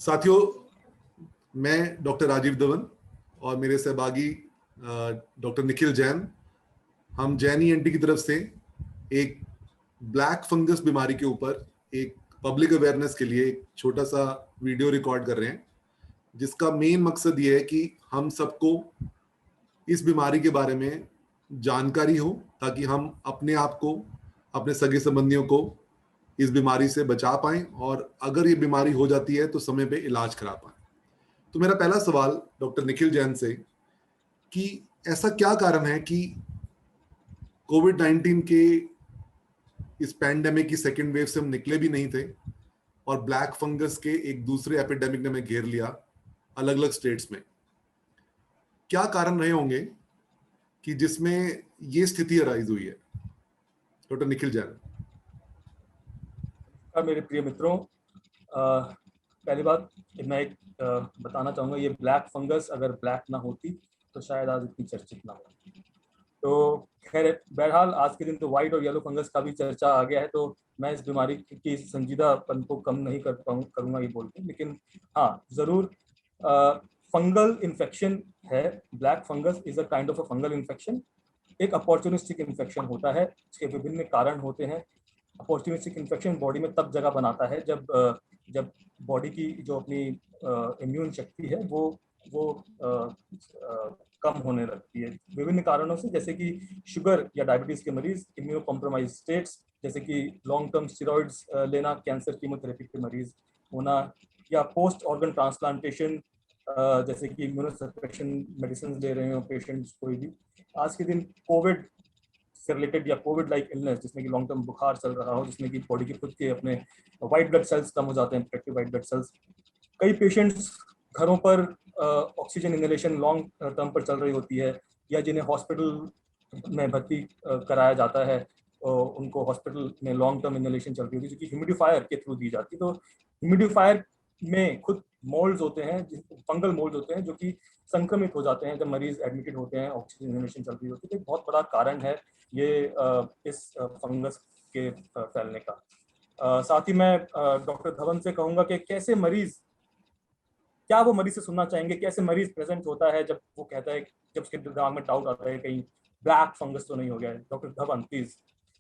साथियों, मैं डॉक्टर राजीव धवन और मेरे सहभागी डॉक्टर निखिल जैन, हम जैन ENT की तरफ से एक ब्लैक फंगस बीमारी के ऊपर एक पब्लिक अवेयरनेस के लिए एक छोटा सा वीडियो रिकॉर्ड कर रहे हैं, जिसका मेन मकसद ये है कि हम सबको इस बीमारी के बारे में जानकारी हो, ताकि हम अपने आप को, अपने सगे संबंधियों को इस बीमारी से बचा पाएं और अगर ये बीमारी हो जाती है तो समय पे इलाज करा पाएं। तो मेरा पहला सवाल डॉक्टर निखिल जैन से कि ऐसा क्या कारण है कि कोविड-19 के इस पैंडेमिक की सेकेंड वेव से हम निकले भी नहीं थे और ब्लैक फंगस के एक दूसरे एपिडेमिक ने हमें घेर लिया अलग अलग स्टेट्स में। क्या कारण रहे होंगे कि जिसमें ये स्थिति अराइज हुई है? डॉक्टर निखिल जैन। मेरे प्रिय मित्रों, पहली बात मैं एक बताना चाहूँगा, ये ब्लैक फंगस अगर ब्लैक ना होती तो शायद आज इतनी चर्चित ना होती। तो खैर, बहरहाल आज के दिन तो वाइट और येलो फंगस का भी चर्चा आ गया है, तो मैं इस बीमारी की संजीदापन को कम नहीं करूँगा ये बोल के, लेकिन हाँ ज़रूर फंगल इन्फेक्शन है। Black fungus is a kind of a fungal infection. एक अपॉर्चुनिस्टिक इन्फेक्शन होता है, इसके विभिन्न कारण होते हैं। अपॉर्चुनिस्टिक इन्फेक्शन बॉडी में तब जगह बनाता है जब बॉडी की जो अपनी इम्यून शक्ति है वो कम होने लगती है विभिन्न कारणों से, जैसे कि शुगर या डायबिटीज के मरीज, इम्यूनो कॉम्प्रोमाइज स्टेट्स जैसे कि लॉन्ग टर्म स्टेरॉइड्स लेना, कैंसर कीमोथेरेपी के मरीज होना, या पोस्ट ऑर्गन ट्रांसप्लांटेशन जैसे कि इम्यूनोसप्रेशन मेडिसिन ले रहे हो पेशेंट्स कोई भी। आज के दिन कोविड से रिलेटेड या कोविड लाइक इलनेस जिसमें कि लॉन्ग टर्म बुखार चल रहा हो, जिसमें कि बॉडी के खुद के अपने वाइट ब्लड सेल्स कम हो जाते हैं, प्रोटेक्टिव वाइट ब्लड सेल्स। कई पेशेंट्स घरों पर ऑक्सीजन इनहेलेशन लॉन्ग टर्म पर चल रही होती है, या जिन्हें हॉस्पिटल में भर्ती कराया जाता है उनको हॉस्पिटल में लॉन्ग टर्म इनहेलेशन चल रही होती है, जो कि ह्यूमिडिफायर के थ्रू दी जाती है। तो ह्यूमिडिफायर में खुद मोल्ड्स होते हैं, फंगल मोल्ड्स होते हैं, जो कि संक्रमित हो जाते हैं जब मरीज एडमिटेड होते हैं, ऑक्सीजन इनहेलेशन चल रही होती है। तो एक बहुत बड़ा कारण है ये इस फंगस के फैलने का। साथ ही मैं डॉक्टर धवन से कहूँगा कि कैसे मरीज, क्या वो मरीज से सुनना चाहेंगे, कैसे मरीज प्रेजेंट होता है जब वो कहता है, जब उसके दिमाग में डाउट आता है कहीं ब्लैक फंगस तो नहीं हो गया है। Doctor Dhawan please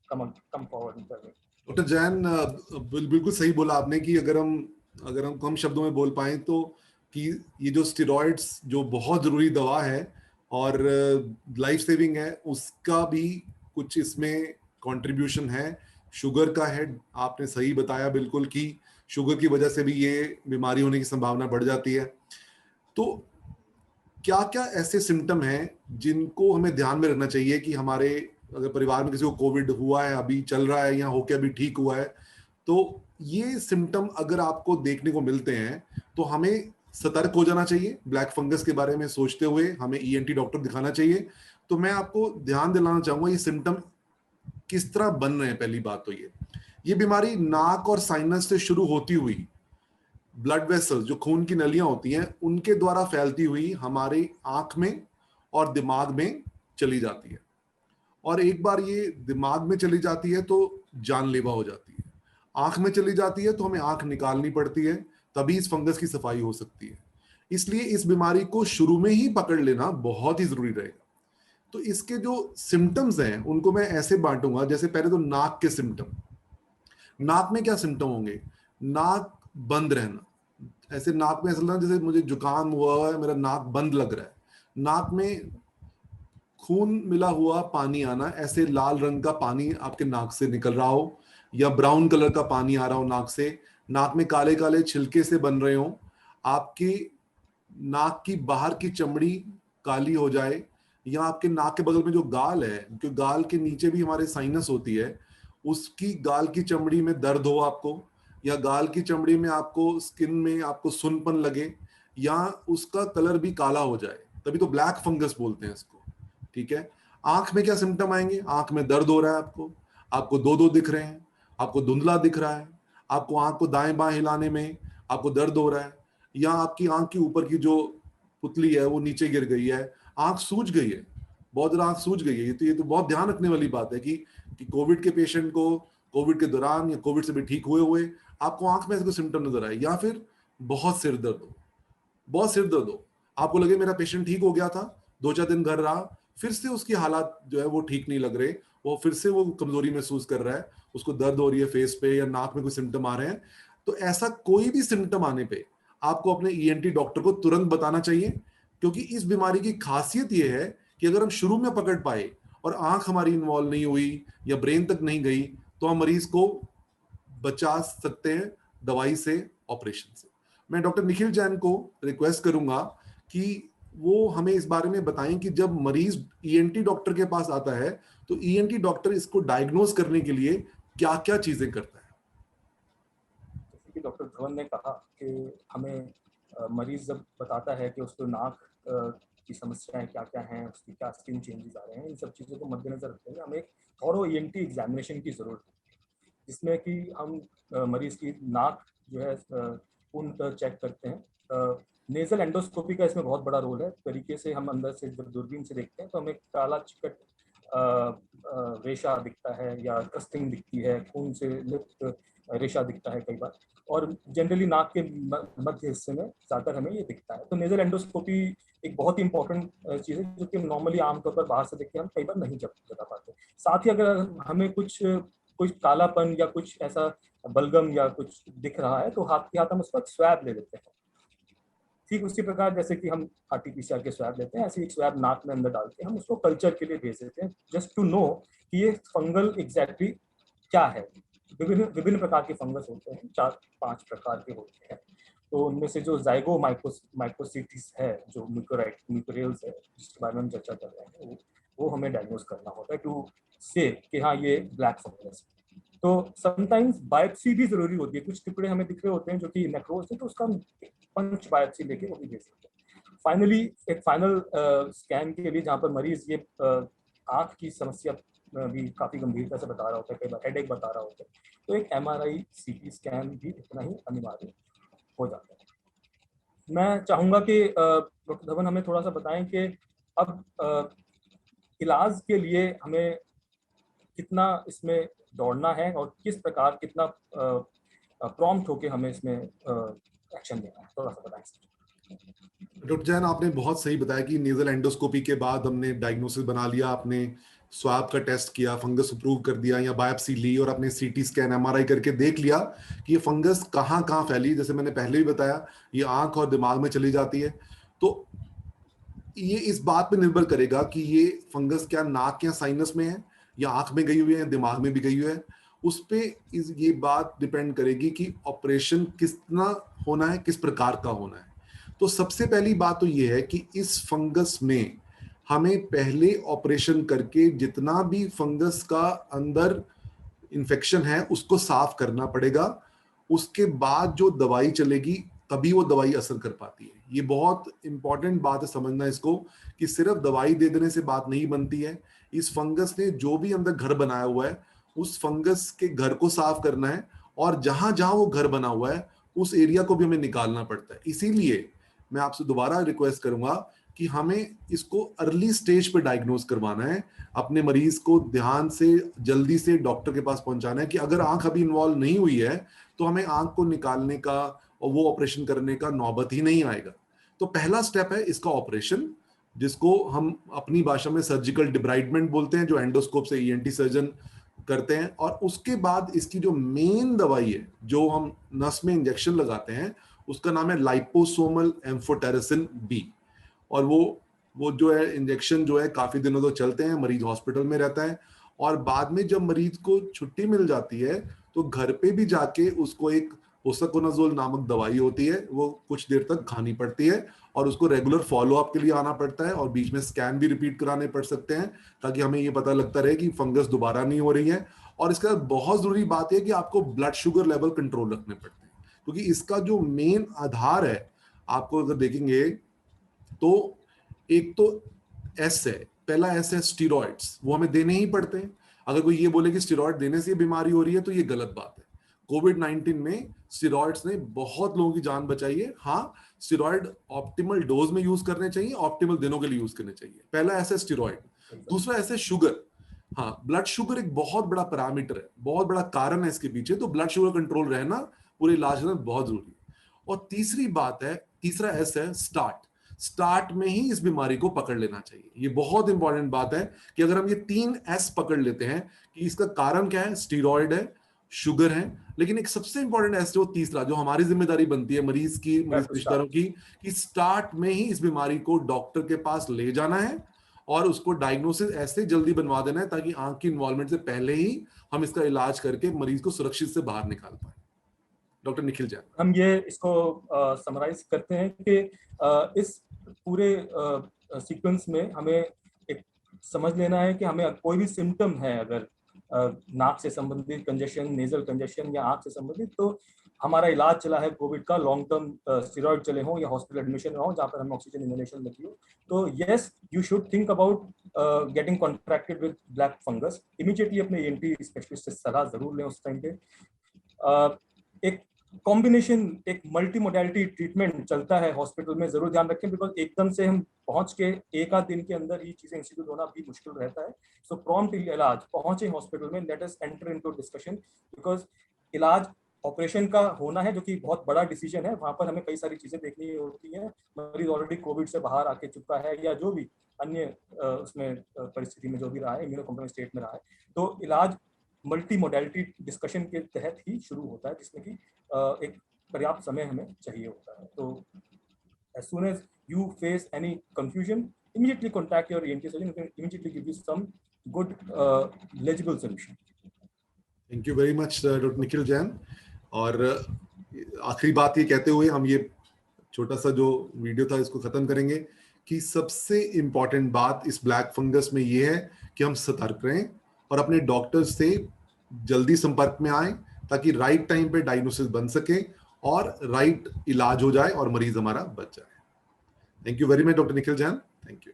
come forward. Doctor Jain, बिल्कुल सही बोला आपने कि अगर हम कम शब्दों में बोल पाए तो कि ये जो स्टेरॉइड्स जो बहुत जरूरी दवा है और लाइफ सेविंग है, उसका भी कुछ इसमें कंट्रीब्यूशन है। शुगर का है, आपने सही बताया बिल्कुल कि शुगर की वजह से भी ये बीमारी होने की संभावना बढ़ जाती है। तो क्या क्या ऐसे सिम्टम हैं जिनको हमें ध्यान में रखना चाहिए कि हमारे अगर परिवार में किसी को कोविड हुआ है, अभी चल रहा है या होके अभी ठीक हुआ है, तो ये सिम्टम अगर आपको देखने को मिलते हैं तो हमें सतर्क हो जाना चाहिए। ब्लैक फंगस के बारे में सोचते हुए हमें ENT डॉक्टर दिखाना चाहिए। तो मैं आपको ध्यान दिलाना चाहूंगा ये सिम्टम किस तरह बन रहे हैं। पहली बात तो ये बीमारी नाक और साइनस से शुरू होती हुई ब्लड वेसल्स, जो खून की नलियां होती हैं, उनके द्वारा फैलती हुई हमारी आंख में और दिमाग में चली जाती है, और एक बार ये दिमाग में चली जाती है तो जानलेवा हो जाती है। आंख में चली जाती है तो हमें आंख निकालनी पड़ती है, तभी इस फंगस की सफाई हो सकती है। इसलिए इस बीमारी को शुरू में ही पकड़ लेना बहुत ही जरूरी रहेगा। तो इसके जो सिम्टम्स हैं उनको मैं ऐसे बांटूंगा, जैसे पहले तो नाक के सिम्टम। नाक में क्या सिम्टम होंगे? नाक बंद रहना, ऐसे नाक में ऐसा लगना जैसे मुझे जुकाम हुआ है, मेरा नाक बंद लग रहा है। नाक में खून मिला हुआ पानी आना, ऐसे लाल रंग का पानी आपके नाक से निकल रहा हो या ब्राउन कलर का पानी आ रहा हो नाक से। नाक में काले काले छिलके से बन रहे हो, आपकी नाक की बाहर की चमड़ी काली हो जाए, या आपके नाक के बगल में जो गाल है, क्योंकि गाल के नीचे भी हमारे साइनस होती है, उसकी गाल की चमड़ी में दर्द हो आपको, या गाल की चमड़ी में आपको स्किन में आपको सुनपन लगे, या उसका कलर भी काला हो जाए, तभी तो ब्लैक फंगस बोलते हैं इसको। ठीक है। आंख में क्या सिम्टम आएंगे? आंख में दर्द हो रहा है, आपको दो दिख रहे हैं, आपको धुंधला दिख रहा है, आपको आंख को दाएं बाएं हिलाने में आपको दर्द हो रहा है, या आपकी आंख के ऊपर की जो पुतली है वो नीचे गिर गई है, आंख सूज गई है, बहुत ज्यादा आंख सूज गई है। ये तो बहुत ध्यान रखने वाली बात है कि कोविड के पेशेंट को कोविड के दौरान या कोविड से भी ठीक हुए आपको आंख में ऐसे कोई सिम्टम नजर आए, या फिर बहुत सिर दर्द हो, बहुत सिर दर्द हो, आपको लगे मेरा पेशेंट ठीक हो गया था, 2-4 दिन घर रहा, फिर से उसकी हालात जो है वो ठीक नहीं लग रहे, वो फिर से वो कमजोरी महसूस कर रहा है, उसको दर्द हो रही है फेस पे या नाक में कोई सिम्टम आ रहे हैं, तो ऐसा कोई भी सिम्टम आने पे आपको अपने ईएनटी डॉक्टर को तुरंत बताना चाहिए, क्योंकि इस बीमारी की खासियत ये है कि अगर हम शुरू में पकड़ पाए और आंख हमारी इन्वॉल्व नहीं हुई या ब्रेन तक नहीं गई, तो हम मरीज को बचा सकते हैं दवाई से, ऑपरेशन से। मैं डॉक्टर निखिल जैन को रिक्वेस्ट करूंगा कि वो हमें इस बारे में बताएं कि जब मरीज ईएनटी डॉक्टर के पास आता है तो ईएनटी डॉक्टर इसको डायग्नोज करने के लिए क्या क्या चीजें करता है। जैसे कि डॉक्टर धवन ने कहा कि हमें मरीज जब बताता है कि उसको नाक की समस्याएं क्या क्या हैं, उसकी क्या स्किन चेंजेस आ रहे हैं, इन सब चीज़ों को मद्देनजर रखते हुए हमें एक थॉरो ईएनटी एग्जामिनेशन की ज़रूरत है, जिसमें कि हम मरीज की नाक जो है पूर्णतः चेक करते हैं। नेजल एंडोस्कोपी का इसमें बहुत बड़ा रोल है। तरीके से हम अंदर से जब दूरबीन से देखते हैं तो हमें काला चिकट रेशा दिखता है या क्रस्टिंग दिखती है, खून से लिप्त रेशा दिखता है कई बार, और जनरली नाक के मध्य हिस्से में ज़्यादातर हमें ये दिखता है। तो नेजल एंडोस्कोपी एक बहुत ही इंपॉर्टेंट चीज़ है जो कि नॉर्मली आमतौर पर बाहर से देख के हम कई बार नहीं बता पाते। साथ ही अगर हमें कुछ कालापन या कुछ ऐसा बलगम या कुछ दिख रहा है तो हाथ के हाथ हम उस पर स्वैब ले लेते हैं। ठीक उसी प्रकार जैसे कि हम आरटीपीसीआर के स्वैब लेते हैं, ऐसे एक स्वैब नाक में अंदर डाल के हम उसको कल्चर के लिए भेज देते हैं, जस्ट टू नो कि ये फंगल एग्जैक्टली क्या है। विभिन्न विभिन्न प्रकार के फंगस होते हैं, 4-5 प्रकार के होते हैं। तो उनमें से जो जाइगो माइकोसिटिस है, जो म्यूकोरेल्स है, जिसके बारे में हम चर्चा कर रहे हैं, वो हमें डायग्नोज करना होता है टू से कि हाँ ये ब्लैक फंगस। तो समटाइम्स बायोप्सी भी जरूरी होती है। कुछ टुकड़े हमें दिख रहे होते हैं जो कि नेक्रोज है, तो उसका हम पंच बायोप्सी लेके वो भी दे सकते हैं। फाइनली एक फाइनल स्कैन के लिए जहाँ पर मरीज ये आँख की समस्या भी काफ़ी गंभीरता से बता रहा होता है, कई बार हेडेक बता रहा होता है, तो एक MRI CT स्कैन भी इतना ही अनिवार्य हो जाता है। मैं चाहूँगा कि डॉक्टर धवन हमें थोड़ा सा बताएं कि अब इलाज के लिए हमें कितना इसमें दौड़ना है और किस प्रकार कितना प्रॉम्प्ट होके हमें इसमें एक्शन लेना है, थोड़ा सा बताएं। डॉक्टर जैन, आपने बहुत सही बताया कि नेजल एंडोस्कोपी के बाद हमने डायग्नोसिस बना लिया, आपने स्वाब का टेस्ट किया, फंगस अप्रूव कर दिया या बायोप्सी ली और अपने सीटी स्कैन MRI करके देख लिया कि ये फंगस कहाँ कहाँ फैली। जैसे मैंने पहले भी बताया, ये आंख और दिमाग में चली जाती है। तो ये इस बात पे निर्भर करेगा कि ये फंगस क्या नाक या साइनस में है या आंख में गई हुई है, दिमाग में भी गई हुई है। उस पे ये बात डिपेंड करेगी कि ऑपरेशन कितना होना है, किस प्रकार का होना है। तो सबसे पहली बात तो ये है कि इस फंगस में हमें पहले ऑपरेशन करके जितना भी फंगस का अंदर इन्फेक्शन है उसको साफ करना पड़ेगा। उसके बाद जो दवाई चलेगी तभी वो दवाई असर कर पाती है। ये बहुत इंपॉर्टेंट बात है समझना इसको, कि सिर्फ दवाई दे देने से बात नहीं बनती है। इस फंगस ने जो भी अंदर घर बनाया हुआ है उस फंगस के घर को साफ करना है, और जहां जहां वो घर बना हुआ है उस एरिया को भी हमें निकालना पड़ता है। इसीलिए मैं आपसे दोबारा रिक्वेस्ट करूंगा कि हमें इसको अर्ली स्टेज पे डायग्नोज करवाना है, अपने मरीज को ध्यान से जल्दी से डॉक्टर के पास पहुंचाना है कि अगर आंख अभी इन्वॉल्व नहीं हुई है तो हमें आंख को निकालने का और वो ऑपरेशन करने का नौबत ही नहीं आएगा। तो पहला स्टेप है इसका ऑपरेशन, जिसको हम अपनी भाषा में सर्जिकल डिब्राइडमेंट बोलते हैं, जो एंडोस्कोप से ईएनटी सर्जन करते हैं। और उसके बाद इसकी जो मेन दवाई है जो हम नस में इंजेक्शन लगाते हैं उसका नाम है लाइपोसोमल एम्फोटेरेसिन बी। और वो जो है इंजेक्शन जो है काफी दिनों तक चलते हैं, मरीज हॉस्पिटल में रहता है, और बाद में जब मरीज को छुट्टी मिल जाती है तो घर पे भी जाके उसको एक पोसाकोनाजोल नामक दवाई होती है, वो कुछ देर तक खानी पड़ती है, और उसको रेगुलर फॉलो अप के लिए आना पड़ता है, और बीच में स्कैन भी रिपीट कराने पड़ सकते हैं ताकि हमें ये पता लगता रहे कि फंगस दोबारा नहीं हो रही है। और इसका बहुत जरूरी बात है कि आपको ब्लड शुगर लेवल कंट्रोल रखने पड़ते हैं, क्योंकि इसका जो मेन आधार है, आपको अगर देखेंगे तो एक तो एस है, पहला एस है स्टीरॉइड्स, वो हमें देने ही पड़ते हैं। अगर कोई ये बोले कि स्टीरॉइड देने से बीमारी हो रही है तो ये गलत बात है। कोविड-19 में स्टीरॉइड्स ने बहुत लोगों की जान बचाई है। हाँ, स्टीरॉइड ऑप्टिमल डोज में यूज करने चाहिए, ऑप्टिमल दिनों के लिए यूज करने चाहिए। पहला ऐसा स्टीरॉइड। दूसरा ऐसे शुगर। हाँ, ब्लड शुगर एक बहुत बड़ा पैरामीटर है, बहुत बड़ा कारण है इसके पीछे। तो ब्लड शुगर कंट्रोल रहना पूरे इलाज में बहुत जरूरी है। और तीसरी बात है, तीसरा एस है स्टार्ट में ही इस बीमारी को पकड़ लेना चाहिए। ये बहुत इंपॉर्टेंट बात है कि अगर हम ये 3 एस पकड़ लेते हैं कि इसका कारण क्या है, स्टीरॉयड है, शुगर है, लेकिन एक सबसे इंपॉर्टेंट एस जो तीसरा, जो हमारी जिम्मेदारी बनती है मरीज रिश्तेदारों की, कि स्टार्ट में ही इस बीमारी को डॉक्टर के पास ले जाना है और उसको डायग्नोसिस ऐसे जल्दी बनवा देना है ताकि आंख की इन्वॉल्वमेंट से पहले ही हम इसका इलाज करके मरीज को सुरक्षित से बाहर निकाल पाए। डॉक्टर निखिल जैन। हम ये इसको समराइज करते हैं कि इस पूरे सीक्वेंस में हमें एक समझ लेना है कि हमें कोई भी सिम्टम है, अगर नाक से संबंधित कंजेशन, नेजल कंजेशन या आंख से संबंधित, तो हमारा इलाज चला है कोविड का, लॉन्ग टर्म स्टेरॉइड चले हों या हॉस्पिटल एडमिशन हो जहाँ पर हमें ऑक्सीजन इनहेलेशन लगी हो, तो yes you should think about getting contracted with black fungus. Immediately अपने ENT स्पेशलिस्ट से सलाह जरूर लें उस टाइम पे। एक कॉम्बिनेशन, एक मल्टी मोडालिटी ट्रीटमेंट चलता है हॉस्पिटल में, जरूर ध्यान रखें, बिकॉज एकदम से हम पहुंच के एक आध दिन के अंदर ही चीजें इंस्टीट्यूट होना भी मुश्किल रहता है। सो प्रॉम्प्ट इलाज, पहुंचे हॉस्पिटल में, let us enter into discussion, because इलाज ऑपरेशन का होना है जो कि बहुत बड़ा डिसीजन है, वहां पर हमें कई सारी चीजें देखनी होती है। मरीज ऑलरेडी कोविड से बाहर आके चुका है या जो भी अन्य उसमें परिस्थिति में जो भी रहा है, इम्यूनो कॉम्प्रोमाइज स्टेट में रहा है, तो इलाज मल्टी मोडालिटी डिस्कशन के तहत ही शुरू होता है, जिसमें कि एक पर्याप्त समय हमें चाहिए होता है। तो as soon as you face any confusion, immediately contact your ENT surgeon, who can immediately give you some good legible solution. Thank you very much doctor Nikhil Jain. और आखिरी बात ये कहते हुए हम ये छोटा सा जो वीडियो था इसको खत्म करेंगे कि सबसे इंपॉर्टेंट बात इस ब्लैक फंगस में ये है कि हम सतर्क रहें और अपने डॉक्टर से जल्दी संपर्क में आए ताकि राइट टाइम पे डायग्नोसिस बन सके और राइट इलाज हो जाए और मरीज हमारा बच जाए। Thank you very much doctor Nikhil Jain. Thank you.